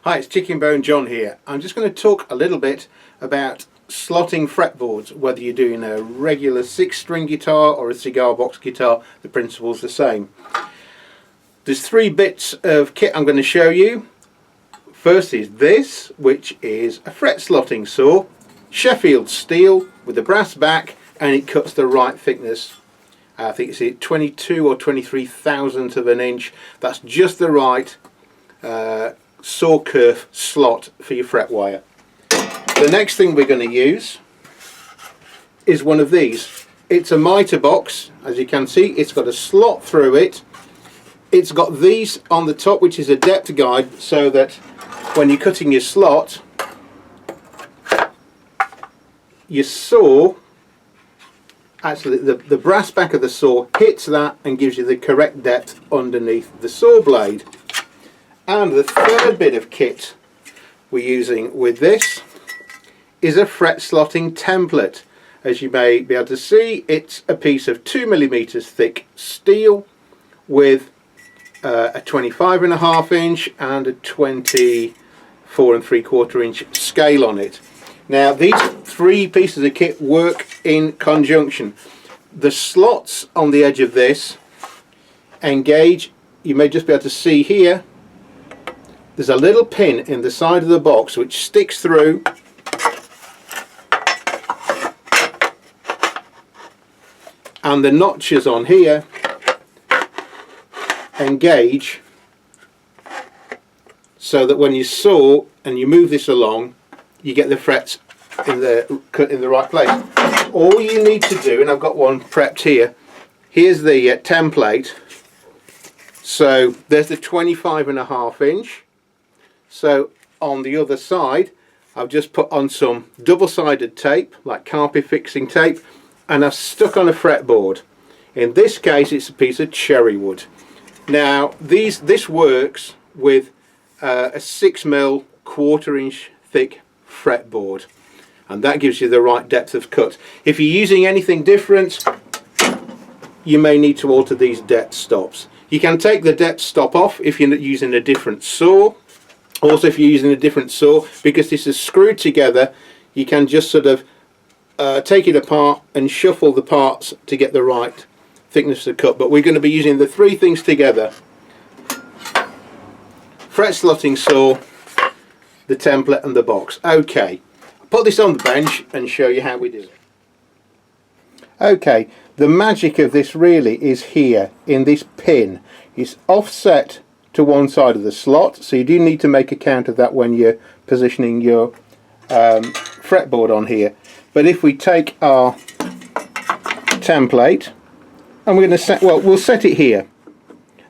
Hi, it's ChickenboneJohn here. I'm just going to talk a little bit about slotting fretboards. Whether you're doing a regular 6-string guitar or a cigar box guitar, the principle's the same. There's 3 bits of kit I'm going to show you. First is this, which is a fret slotting saw, Sheffield steel with a brass back, and it cuts the right thickness. I think it's 22 or 23 thousandths of an inch. That's just the right saw kerf slot for your fret wire. The next thing we're going to use is one of these. It's a mitrebox. As you can see, it's got a slot through it. It's got these on the top, which is a depth guide, so that when you're cutting your slot, your saw, actually the brass back of the saw hits that and gives you the correct depth underneath the saw blade. And the third bit of kit we're using with this is a fret slotting template. As you may be able to see, it's a piece of 2mm thick steel with a 25.5 inch and a 24 3/4 inch scale on it. Now these 3 pieces of kit work in conjunction. The slots on the edge of this engage. You may just be able to see here, there's a little pin in the side of the box which sticks through, and the notches on here engage so that when you saw and you move this along, you get the frets in the right place. All you need to do, and I've got one prepped here, here's the template. So there's the 25.5 inch. So on the other side I've just put on some double-sided tape, like carpet fixing tape, and I've stuck on a fretboard. In this case it's a piece of cherry wood. Now this works with a 6mm 1/4 inch thick fretboard, and that gives you the right depth of cut. If you're using anything different, you may need to alter these depth stops. You can take the depth stop off if you're using a different saw. Also, if you're using a different saw, because this is screwed together, you can just sort of take it apart and shuffle the parts to get the right thickness of cut. But we're going to be using the 3 things together: fret slotting saw, the template, and the box. Okay, I'll put this on the bench and show you how we do it. Okay, the magic of this really is here in this pin. It's offset to one side of the slot, so you do need to make account of that when you're positioning your fretboard on here. But if we take our template, and we're going to set, well, we'll set it here.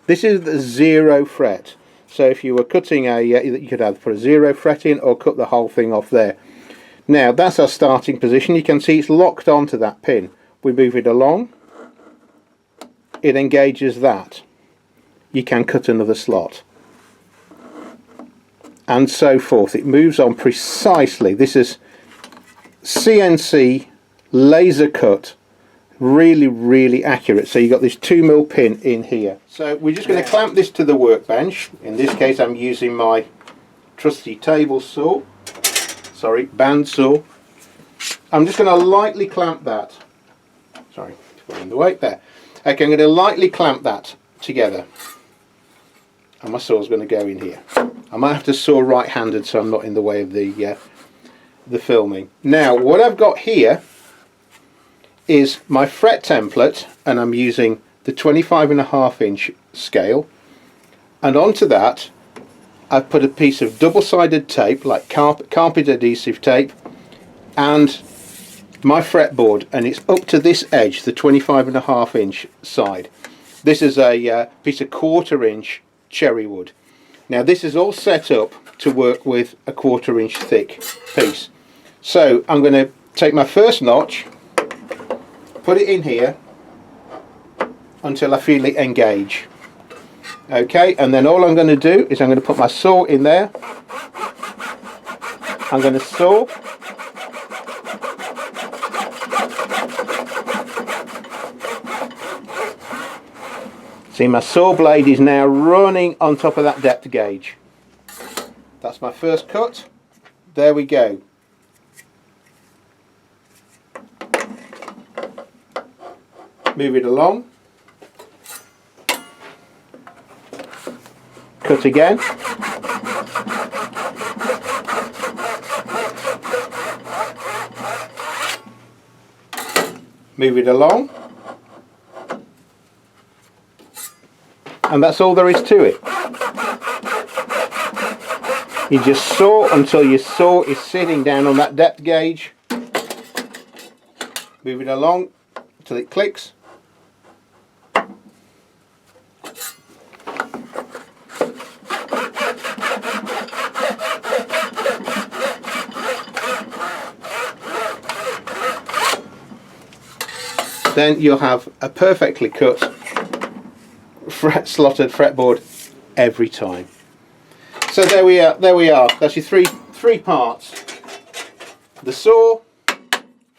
This is the 0 fret. So if you were cutting you could either put a 0 fret in or cut the whole thing off there. Now that's our starting position. You can see it's locked onto that pin. We move it along, it engages that. You can cut another slot, and so forth. It moves on precisely. This is CNC laser cut, really accurate. So you've got this 2mm pin in here. So we're just going to clamp this to the workbench. In this case I'm using my trusty table saw, band saw. I'm just going to lightly clamp that. Sorry, putting the weight there. Okay, I'm going to lightly clamp that together, and my saw's going to go in here. I might have to saw right-handed so I'm not in the way of the filming. Now what I've got here is my fret template, and I'm using the 25.5 inch scale, and onto that I've put a piece of double-sided tape, like carpet adhesive tape, and my fretboard, and it's up to this edge, the 25.5 inch side. This is a piece of 1/4 inch cherry wood. Now this is all set up to work with a 1/4 inch thick piece. So I'm going to take my first notch, put it in here until I feel it engage. Okay, and then all I'm going to do is I'm going to put my saw in there. I'm going to saw. See, my saw blade is now running on top of that depth gauge. That's my first cut. There we go. Move it along. Cut again. Move it along. And that's all there is to it. You just saw until your saw is sitting down on that depth gauge. Move it along until it clicks. Then you'll have a perfectly cut slotted fretboard every time. So there we are. That's your three parts: the saw,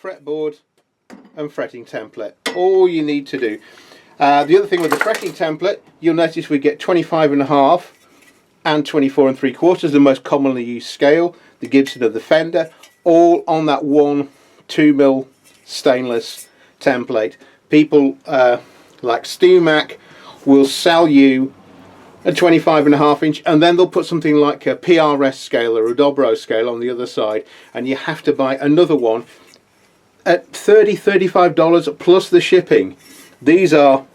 fretboard, and fretting template. All you need to do. The other thing with the fretting template, you'll notice we get 25.5 and 24.75, the most commonly used scale. The Gibson of the Fender, all on that one 2mm stainless template. People like StewMac will sell you a 25.5 inch, and then they'll put something like a PRS scale or a Dobro scale on the other side, and you have to buy another one at $35 plus the shipping. These are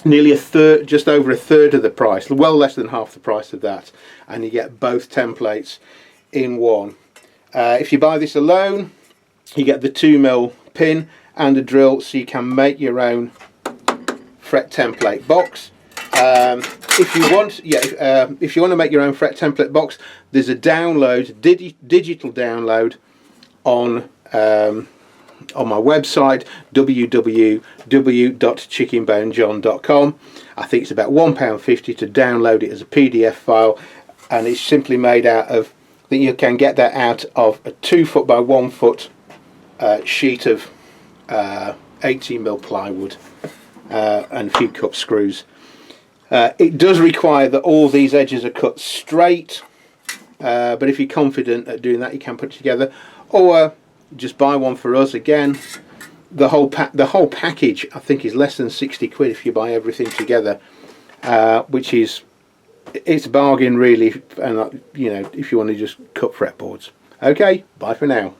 nearly a third, just over a third of the price, well less than half the price of that, and you get both templates in one. If you buy this alone, you get the 2mm pin and a drill, so you can make your own fret template box. If you want, if you want to make your own fret template box, there's a download, digital download on my website, www.ChickenboneJohn.com. I think it's about £1.50 to download it as a PDF file, and it's simply made out of, I think you can get that out of a 2 foot by 1 foot sheet of 18mm plywood and a few cup screws. It does require that all these edges are cut straight, but if you're confident at doing that, you can put it together, or just buy one for us. Again, the whole package I think is less than 60 quid if you buy everything together, which is, it's a bargain really, and you know, if you want to just cut fretboards. Okay, bye for now.